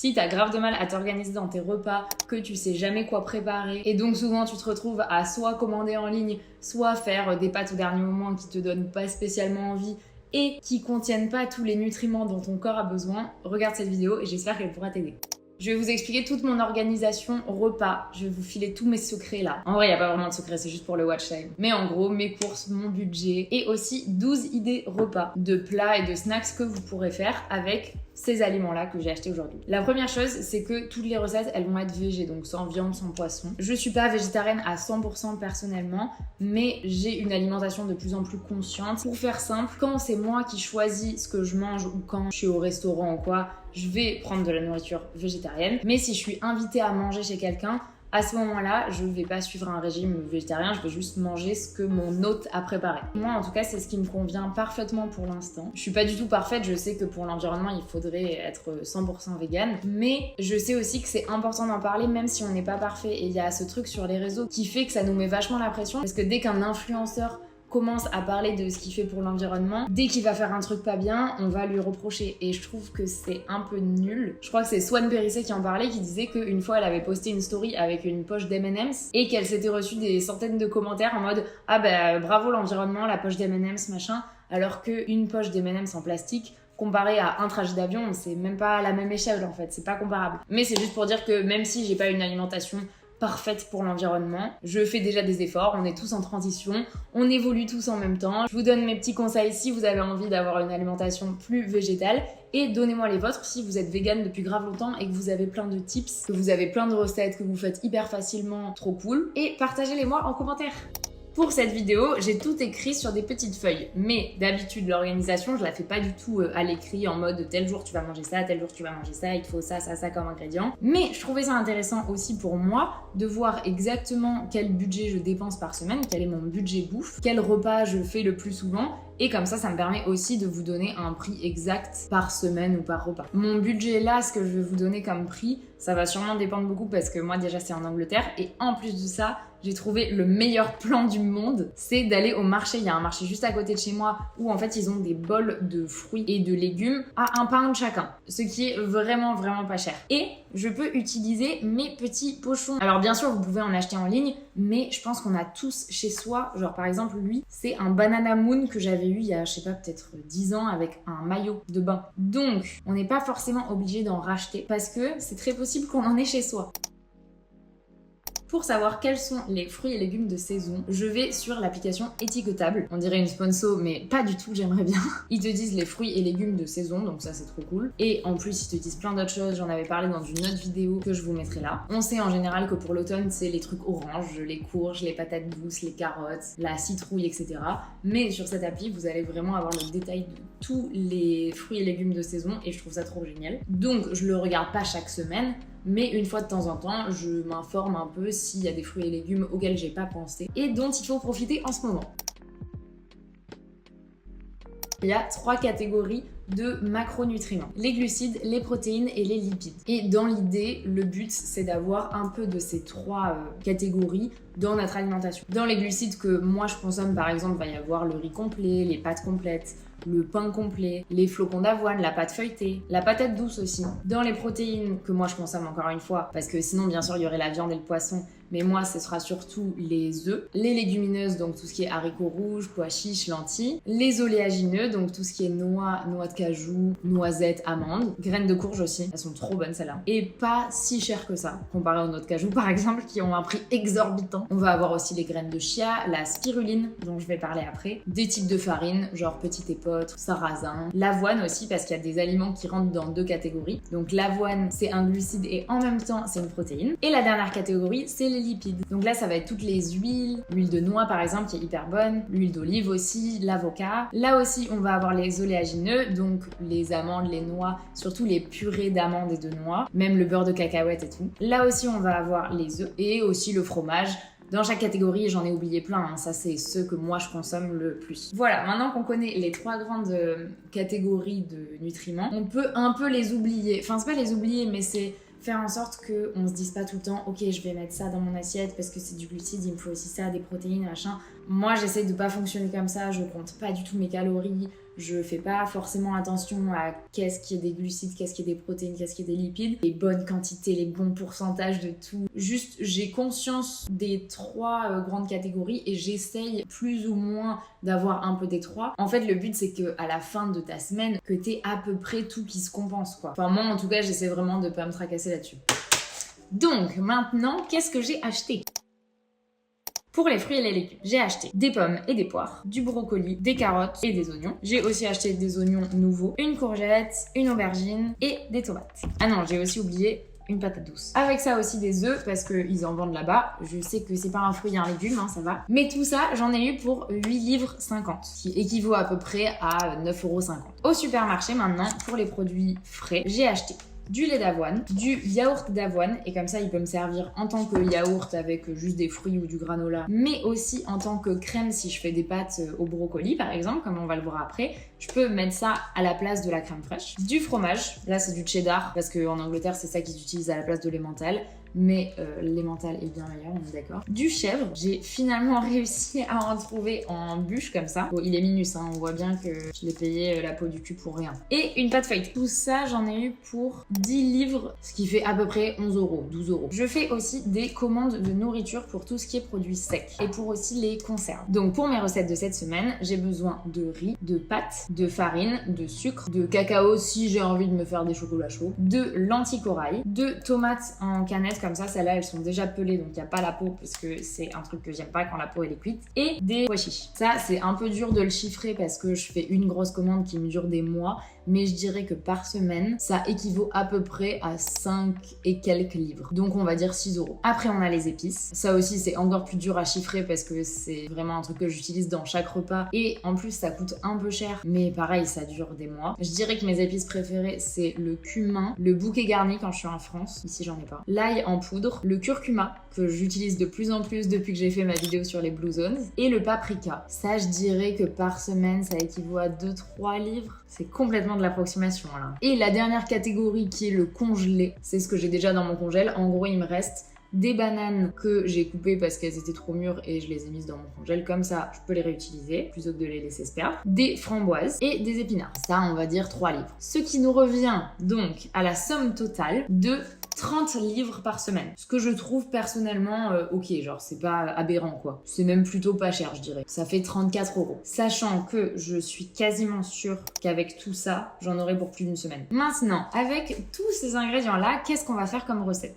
Si t'as grave de mal à t'organiser dans tes repas, que tu sais jamais quoi préparer, et donc souvent tu te retrouves à soit commander en ligne, soit faire des pâtes au dernier moment qui te donnent pas spécialement envie et qui contiennent pas tous les nutriments dont ton corps a besoin, regarde cette vidéo et j'espère qu'elle pourra t'aider. Je vais vous expliquer toute mon organisation repas. Je vais vous filer tous mes secrets là. En vrai, il n'y a pas vraiment de secret, c'est juste pour le watch time. Mais en gros, mes courses, mon budget et aussi 12 idées repas de plats et de snacks que vous pourrez faire avec ces aliments-là que j'ai achetés aujourd'hui. La première chose, c'est que toutes les recettes, elles vont être végé, donc sans viande, sans poisson. Je suis pas végétarienne à 100% personnellement, mais j'ai une alimentation de plus en plus consciente. Pour faire simple, quand c'est moi qui choisis ce que je mange ou quand je suis au restaurant ou quoi, je vais prendre de la nourriture végétarienne. Mais si je suis invitée à manger chez quelqu'un, à ce moment-là, je ne vais pas suivre un régime végétarien, je vais juste manger ce que mon hôte a préparé. Moi, en tout cas, c'est ce qui me convient parfaitement pour l'instant. Je suis pas du tout parfaite, je sais que pour l'environnement, il faudrait être 100% vegan, mais je sais aussi que c'est important d'en parler même si on n'est pas parfait. Et il y a ce truc sur les réseaux qui fait que ça nous met vachement la pression, parce que dès qu'un influenceur commence à parler de ce qu'il fait pour l'environnement, dès qu'il va faire un truc pas bien, on va lui reprocher. Et je trouve que c'est un peu nul. Je crois que c'est Swan Périssé qui en parlait, qui disait qu'une fois elle avait posté une story avec une poche d'M&M's et qu'elle s'était reçue des centaines de commentaires en mode « Ah bah bravo l'environnement, la poche d'M&M's machin », alors qu'une poche d'M&M's en plastique, comparé à un trajet d'avion, c'est même pas la même échelle en fait, c'est pas comparable. Mais c'est juste pour dire que même si j'ai pas une alimentation parfaite pour l'environnement, je fais déjà des efforts, on est tous en transition, on évolue tous en même temps. Je vous donne mes petits conseils si vous avez envie d'avoir une alimentation plus végétale et donnez-moi les vôtres si vous êtes vegan depuis grave longtemps et que vous avez plein de tips, que vous avez plein de recettes, que vous faites hyper facilement, trop cool, et partagez-les moi en commentaire. Pour cette vidéo, j'ai tout écrit sur des petites feuilles, mais d'habitude l'organisation je la fais pas du tout à l'écrit en mode tel jour tu vas manger ça, tel jour tu vas manger ça, il te faut ça, ça, ça comme ingrédient. Mais je trouvais ça intéressant aussi pour moi de voir exactement quel budget je dépense par semaine, quel est mon budget bouffe, quel repas je fais le plus souvent. Et comme ça me permet aussi de vous donner un prix exact par semaine ou par repas. Mon budget là, ce que je vais vous donner comme prix, ça va sûrement dépendre beaucoup parce que moi déjà c'est en Angleterre et en plus de ça, j'ai trouvé le meilleur plan du monde, c'est d'aller au marché. Il y a un marché juste à côté de chez moi où en fait ils ont des bols de fruits et de légumes à 1 pound chacun, ce qui est vraiment pas cher. Et je peux utiliser mes petits pochons. Alors bien sûr vous pouvez en acheter en ligne, mais je pense qu'on a tous chez soi, genre par exemple lui, c'est un Banana Moon que j'avais eu il y a je sais pas peut-être 10 ans avec un maillot de bain. Donc on n'est pas forcément obligé d'en racheter parce que c'est très possible qu'on en ait chez soi. Pour savoir quels sont les fruits et légumes de saison, je vais sur l'application Étiquetable. On dirait une sponsor, mais pas du tout, j'aimerais bien. Ils te disent les fruits et légumes de saison, donc ça c'est trop cool. Et en plus, ils te disent plein d'autres choses, j'en avais parlé dans une autre vidéo que je vous mettrai là. On sait en général que pour l'automne, c'est les trucs oranges, les courges, les patates douces, les carottes, la citrouille, etc. Mais sur cette appli, vous allez vraiment avoir le détail de tous les fruits et légumes de saison et je trouve ça trop génial. Donc, je le regarde pas chaque semaine, mais une fois de temps en temps, je m'informe un peu s'il y a des fruits et légumes auxquels j'ai pas pensé et dont il faut profiter en ce moment. Il y a 3 catégories de macronutriments. Les glucides, les protéines et les lipides. Et dans l'idée, le but c'est d'avoir un peu de ces 3 catégories dans notre alimentation. Dans les glucides que moi je consomme par exemple, il va y avoir le riz complet, les pâtes complètes, le pain complet, les flocons d'avoine, la pâte feuilletée, la patate douce aussi. Dans les protéines que moi je consomme encore une fois, parce que sinon bien sûr il y aurait la viande et le poisson, mais moi ce sera surtout les œufs, les légumineuses, donc tout ce qui est haricots rouges, pois chiches, lentilles, les oléagineux, donc tout ce qui est noix, noix de cajou, noisettes, amandes, graines de courge aussi, elles sont trop bonnes celles-là. Et pas si chères que ça, comparé aux noix de cajou par exemple, qui ont un prix exorbitant. On va avoir aussi les graines de chia, la spiruline, dont je vais parler après, des types de farine, genre petit épeautre, sarrasin, l'avoine aussi, parce qu'il y a des aliments qui rentrent dans 2 catégories. Donc l'avoine, c'est un glucide et en même temps, c'est une protéine. Et la dernière catégorie, c'est les lipides. Donc là, ça va être toutes les huiles, l'huile de noix par exemple, qui est hyper bonne, l'huile d'olive aussi, l'avocat. Là aussi, on va avoir les oléagineux, donc les amandes, les noix, surtout les purées d'amandes et de noix, même le beurre de cacahuète et tout. Là aussi, on va avoir les œufs et aussi le fromage. Dans chaque catégorie, j'en ai oublié plein, hein. Ça c'est ceux que moi je consomme le plus. Voilà, maintenant qu'on connaît les 3 grandes catégories de nutriments, on peut un peu les oublier. Enfin, c'est pas les oublier, mais c'est faire en sorte qu'on se dise pas tout le temps « Ok, je vais mettre ça dans mon assiette parce que c'est du glucide, il me faut aussi ça, des protéines, machin. » Moi, j'essaye de pas fonctionner comme ça, je compte pas du tout mes calories, je fais pas forcément attention à qu'est-ce qui est des glucides, qu'est-ce qui est des protéines, qu'est-ce qui est des lipides, les bonnes quantités, les bons pourcentages de tout. Juste, j'ai conscience des 3 grandes catégories et j'essaye plus ou moins d'avoir un peu des 3. En fait, le but, c'est que à la fin de ta semaine, que t'aies à peu près tout qui se compense, quoi. Enfin, moi, en tout cas, j'essaie vraiment de pas me tracasser là-dessus. Donc, maintenant, qu'est-ce que j'ai acheté ? Pour les fruits et les légumes, j'ai acheté des pommes et des poires, du brocoli, des carottes et des oignons. J'ai aussi acheté des oignons nouveaux, une courgette, une aubergine et des tomates. Ah non, j'ai aussi oublié une patate douce. Avec ça aussi des œufs parce qu'ils en vendent là-bas. Je sais que c'est pas un fruit et un légume, hein, ça va. Mais tout ça, j'en ai eu pour 8,50 livres, qui équivaut à peu près à 9,50 €. Au supermarché maintenant, pour les produits frais, j'ai acheté du lait d'avoine, du yaourt d'avoine, et comme ça il peut me servir en tant que yaourt avec juste des fruits ou du granola, mais aussi en tant que crème si je fais des pâtes au brocoli par exemple, comme on va le voir après. Je peux mettre ça à la place de la crème fraîche. Du fromage, là c'est du cheddar, parce qu'en Angleterre c'est ça qu'ils utilisent à la place de l'emmental. Mais l'emmental est bien meilleur, on est d'accord. Du chèvre, j'ai finalement réussi à en trouver en bûche comme ça. Bon, il est minus, hein, on voit bien que je l'ai payé la peau du cul pour rien. Et une pâte feuilletée. Tout ça, j'en ai eu pour 10 livres, ce qui fait à peu près 11 €, 12 €. Je fais aussi des commandes de nourriture pour tout ce qui est produits secs et pour aussi les conserves. Donc pour mes recettes de cette semaine, j'ai besoin de riz, de pâtes, de farine, de sucre, de cacao si j'ai envie de me faire des chocolats chauds, de lentilles corail, de tomates en canette. Comme ça, celles-là, elles sont déjà pelées, donc il n'y a pas la peau parce que c'est un truc que j'aime pas quand la peau elle est cuite. Et des pois chiches. Ça, c'est un peu dur de le chiffrer parce que je fais une grosse commande qui me dure des mois, mais je dirais que par semaine, ça équivaut à peu près à 5 et quelques livres. Donc on va dire 6 €. Après, on a les épices. Ça aussi, c'est encore plus dur à chiffrer parce que c'est vraiment un truc que j'utilise dans chaque repas. Et en plus, ça coûte un peu cher, mais pareil, ça dure des mois. Je dirais que mes épices préférées, c'est le cumin, le bouquet garni quand je suis en France. Ici, j'en ai pas. L'ail en poudre, le curcuma que j'utilise de plus en plus depuis que j'ai fait ma vidéo sur les Blue Zones, et le paprika. Ça, je dirais que par semaine, ça équivaut à 2-3 livres. C'est complètement de l'approximation là. Et la dernière catégorie qui est le congelé, c'est ce que j'ai déjà dans mon congèle. En gros, il me reste des bananes que j'ai coupées parce qu'elles étaient trop mûres et je les ai mises dans mon congèle. Comme ça, je peux les réutiliser plutôt que de les laisser se perdre. Des framboises et des épinards. Ça, on va dire 3 livres. Ce qui nous revient donc à la somme totale de 30 livres par semaine. Ce que je trouve personnellement ok, genre c'est pas aberrant quoi. C'est même plutôt pas cher, je dirais. Ça fait 34 €. Sachant que je suis quasiment sûre qu'avec tout ça, j'en aurai pour plus d'une semaine. Maintenant, avec tous ces ingrédients-là, qu'est-ce qu'on va faire comme recette ?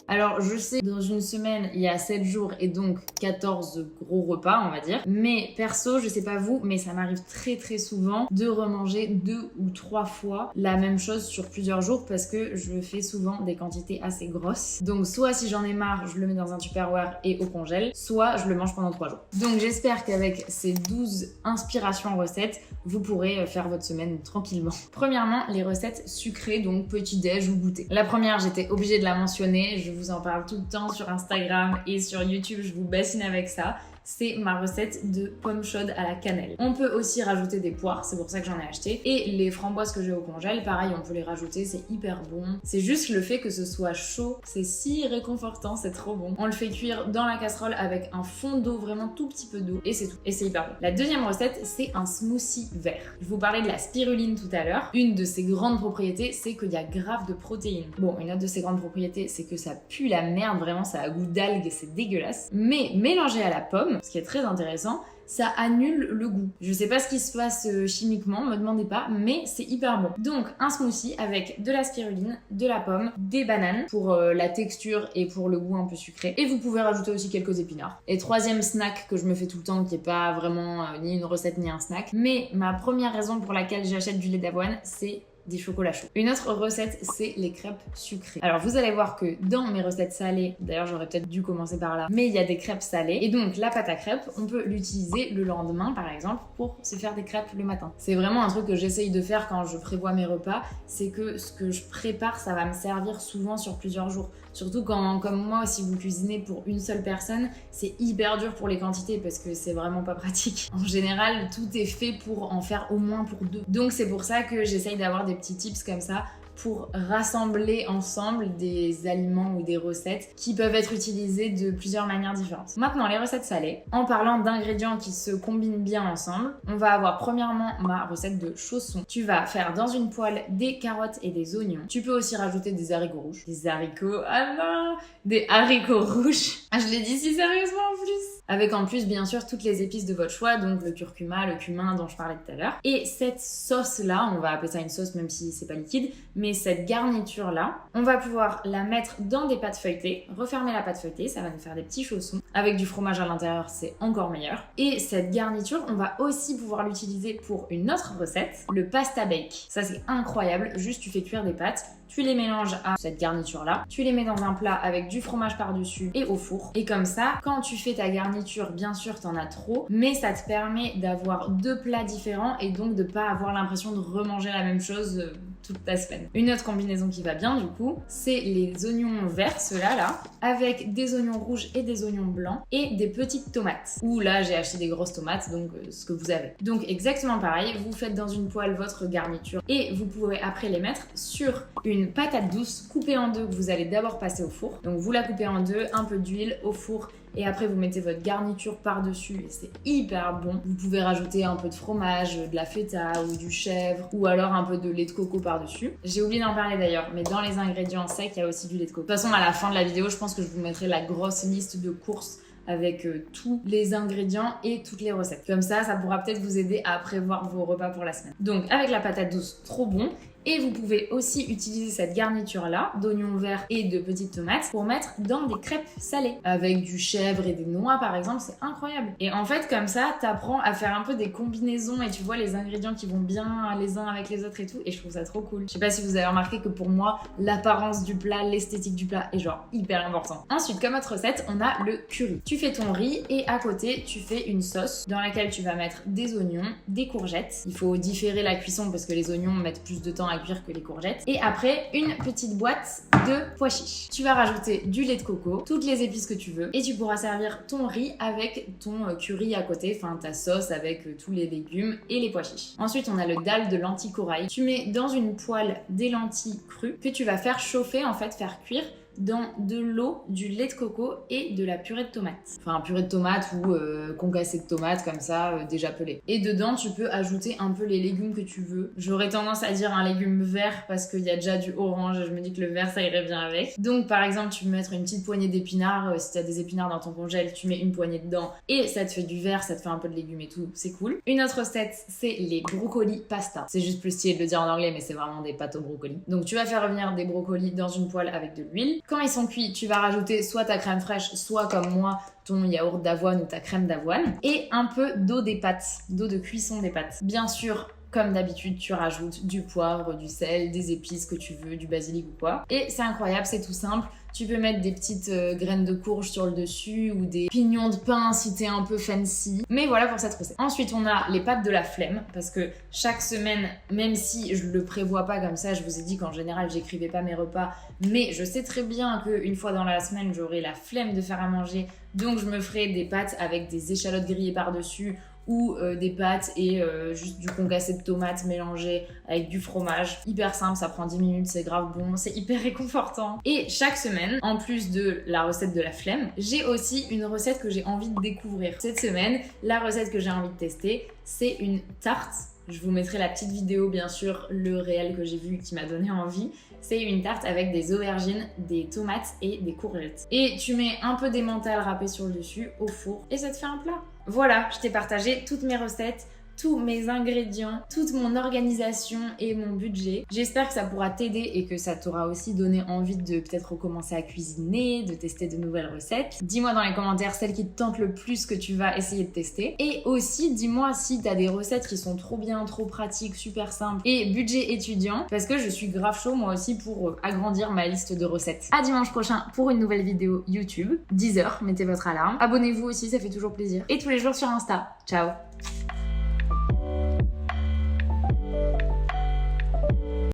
Alors, je sais, dans une semaine, il y a 7 jours et donc 14 gros repas, on va dire. Mais perso, je sais pas vous, mais ça m'arrive très très souvent de remanger 2 ou 3 fois la même chose sur plusieurs jours parce que je fais souvent des quantités assez grosses. Donc, soit si j'en ai marre, je le mets dans un Tupperware et au congèle, soit je le mange pendant 3 jours. Donc, j'espère qu'avec ces 12 inspirations recettes, vous pourrez faire votre semaine tranquillement. Premièrement, les recettes sucrées, donc petit-déj ou goûter. La première, j'étais obligée de la mentionner. Je vous en parle tout le temps sur Instagram et sur YouTube, je vous bassine avec ça. C'est ma recette de pommes chaudes à la cannelle. On peut aussi rajouter des poires, c'est pour ça que j'en ai acheté. Et les framboises que j'ai au congèle, pareil, on peut les rajouter, c'est hyper bon. C'est juste le fait que ce soit chaud, c'est si réconfortant, c'est trop bon. On le fait cuire dans la casserole avec un fond d'eau, vraiment tout petit peu d'eau, et c'est tout. Et c'est hyper bon. La deuxième recette, c'est un smoothie vert. Je vous parlais de la spiruline tout à l'heure. Une de ses grandes propriétés, c'est qu'il y a grave de protéines. Bon, une autre de ses grandes propriétés, c'est que ça pue la merde, vraiment, ça a goût d'algue, c'est dégueulasse. Mais mélangé à la pomme, ce qui est très intéressant, ça annule le goût. Je sais pas ce qui se passe chimiquement, me demandez pas, mais c'est hyper bon. Donc un smoothie avec de la spiruline, de la pomme, des bananes pour la texture et pour le goût un peu sucré. Et vous pouvez rajouter aussi quelques épinards. Et troisième snack que je me fais tout le temps, qui est pas vraiment ni une recette ni un snack, mais ma première raison pour laquelle j'achète du lait d'avoine, c'est des chocolats chauds. Une autre recette, c'est les crêpes sucrées. Alors vous allez voir que dans mes recettes salées, d'ailleurs j'aurais peut-être dû commencer par là, mais il y a des crêpes salées. Et donc la pâte à crêpes, on peut l'utiliser le lendemain par exemple pour se faire des crêpes le matin. C'est vraiment un truc que j'essaye de faire quand je prévois mes repas, c'est que ce que je prépare, ça va me servir souvent sur plusieurs jours. Surtout quand, comme moi, si vous cuisinez pour une seule personne, c'est hyper dur pour les quantités parce que c'est vraiment pas pratique. En général, tout est fait pour en faire au moins pour 2. Donc c'est pour ça que j'essaye d'avoir des petits tips comme ça pour rassembler ensemble des aliments ou des recettes qui peuvent être utilisées de plusieurs manières différentes. Maintenant, les recettes salées. En parlant d'ingrédients qui se combinent bien ensemble, on va avoir premièrement ma recette de chaussons. Tu vas faire dans une poêle des carottes et des oignons. Tu peux aussi rajouter des haricots rouges. Des haricots, des haricots rouges. Je l'ai dit si sérieusement en plus. Avec en plus, bien sûr, toutes les épices de votre choix, donc le curcuma, le cumin dont je parlais tout à l'heure. Et cette sauce-là, on va appeler ça une sauce même si c'est pas liquide, mais cette garniture-là, on va pouvoir la mettre dans des pâtes feuilletées, refermer la pâte feuilletée, ça va nous faire des petits chaussons. Avec du fromage à l'intérieur, c'est encore meilleur. Et cette garniture, on va aussi pouvoir l'utiliser pour une autre recette, le pasta bake. Ça, c'est incroyable. Juste, tu fais cuire des pâtes, tu les mélanges à cette garniture-là, tu les mets dans un plat avec du fromage par-dessus et au four. Et comme ça, quand tu fais ta garniture, bien sûr, t'en as trop, mais ça te permet d'avoir 2 plats différents et donc de pas avoir l'impression de remanger la même chose toute ta semaine. Une autre combinaison qui va bien, du coup, c'est les oignons verts, ceux-là, avec des oignons rouges et des oignons blancs et des petites tomates. Ou là, j'ai acheté des grosses tomates, donc ce que vous avez. Donc exactement pareil, vous faites dans une poêle votre garniture et vous pouvez après les mettre sur une patate douce coupée en deux que vous allez d'abord passer au four. Donc vous la coupez en deux, un peu d'huile au four et après vous mettez votre garniture par-dessus et c'est hyper bon. Vous pouvez rajouter un peu de fromage, de la feta ou du chèvre ou alors un peu de lait de coco par-dessus. J'ai oublié d'en parler d'ailleurs, mais dans les ingrédients secs, il y a aussi du lait de coco. De toute façon, à la fin de la vidéo, je pense que je vous mettrai la grosse liste de courses avec tous les ingrédients et toutes les recettes. Comme ça pourra peut-être vous aider à prévoir vos repas pour la semaine. Donc avec la patate douce, trop bon. Et vous pouvez aussi utiliser cette garniture-là, d'oignons verts et de petites tomates, pour mettre dans des crêpes salées. Avec du chèvre et des noix, par exemple, c'est incroyable. Et en fait, comme ça, t'apprends à faire un peu des combinaisons et tu vois les ingrédients qui vont bien les uns avec les autres et tout. Et je trouve ça trop cool. Je sais pas si vous avez remarqué que pour moi, l'apparence du plat, l'esthétique du plat est genre hyper important. Ensuite, comme autre recette, on a le curry. Tu fais ton riz et à côté, tu fais une sauce dans laquelle tu vas mettre des oignons, des courgettes. Il faut différer la cuisson parce que les oignons mettent plus de temps à cuire que les courgettes. Et après, une petite boîte de pois chiches. Tu vas rajouter du lait de coco, toutes les épices que tu veux et tu pourras servir ton riz avec ton curry à côté, enfin ta sauce avec tous les légumes et les pois chiches. Ensuite, on a le dalle de lentilles corail. Tu mets dans une poêle des lentilles crues que tu vas faire chauffer, en fait, faire cuire dans de l'eau, du lait de coco et de la purée de tomates. Enfin, purée de tomates ou concassé de tomates comme ça, déjà pelé. Et dedans, tu peux ajouter un peu les légumes que tu veux. J'aurais tendance à dire un légume vert parce qu'il y a déjà du orange et je me dis que le vert, ça irait bien avec. Donc, par exemple, tu peux mettre une petite poignée d'épinards. Si tu as des épinards dans ton congèle, tu mets une poignée dedans et ça te fait du vert, ça te fait un peu de légumes et tout. C'est cool. Une autre recette, c'est les brocolis pasta. C'est juste plus stylé de le dire en anglais, mais c'est vraiment des pâtes aux brocolis. Donc, tu vas faire revenir des brocolis dans une poêle avec de l'huile. Quand ils sont cuits, tu vas rajouter soit ta crème fraîche, soit comme moi, ton yaourt d'avoine ou ta crème d'avoine et un peu d'eau des pâtes, d'eau de cuisson des pâtes. Bien sûr, comme d'habitude, tu rajoutes du poivre, du sel, des épices que tu veux, du basilic ou quoi. Et c'est incroyable, c'est tout simple. Tu peux mettre des petites graines de courge sur le dessus ou des pignons de pain si t'es un peu fancy. Mais voilà pour cette recette. Ensuite, on a les pâtes de la flemme parce que chaque semaine, même si je le prévois pas comme ça, je vous ai dit qu'en général, j'écrivais pas mes repas, mais je sais très bien qu'une fois dans la semaine, j'aurai la flemme de faire à manger. Donc, je me ferai des pâtes avec des échalotes grillées par-dessus ou des pâtes et juste du concassé de tomates mélangé avec du fromage. Hyper simple, ça prend 10 minutes, c'est grave bon, c'est hyper réconfortant. Et chaque semaine, en plus de la recette de la flemme, j'ai aussi une recette que j'ai envie de découvrir. Cette semaine, la recette que j'ai envie de tester, c'est une tarte. Je vous mettrai la petite vidéo, bien sûr, le réel que j'ai vu qui m'a donné envie. C'est une tarte avec des aubergines, des tomates et des courgettes. Et tu mets un peu d'emmental râpé sur le dessus au four et ça te fait un plat. Voilà, je t'ai partagé toutes mes recettes, tous mes ingrédients, toute mon organisation et mon budget. J'espère que ça pourra t'aider et que ça t'aura aussi donné envie de peut-être recommencer à cuisiner, de tester de nouvelles recettes. Dis-moi dans les commentaires celles qui te tentent le plus que tu vas essayer de tester. Et aussi, dis-moi si t'as des recettes qui sont trop bien, trop pratiques, super simples et budget étudiant, parce que je suis grave chaud moi aussi pour agrandir ma liste de recettes. À dimanche prochain pour une nouvelle vidéo YouTube. 10h, mettez votre alarme. Abonnez-vous aussi, ça fait toujours plaisir. Et tous les jours sur Insta. Ciao!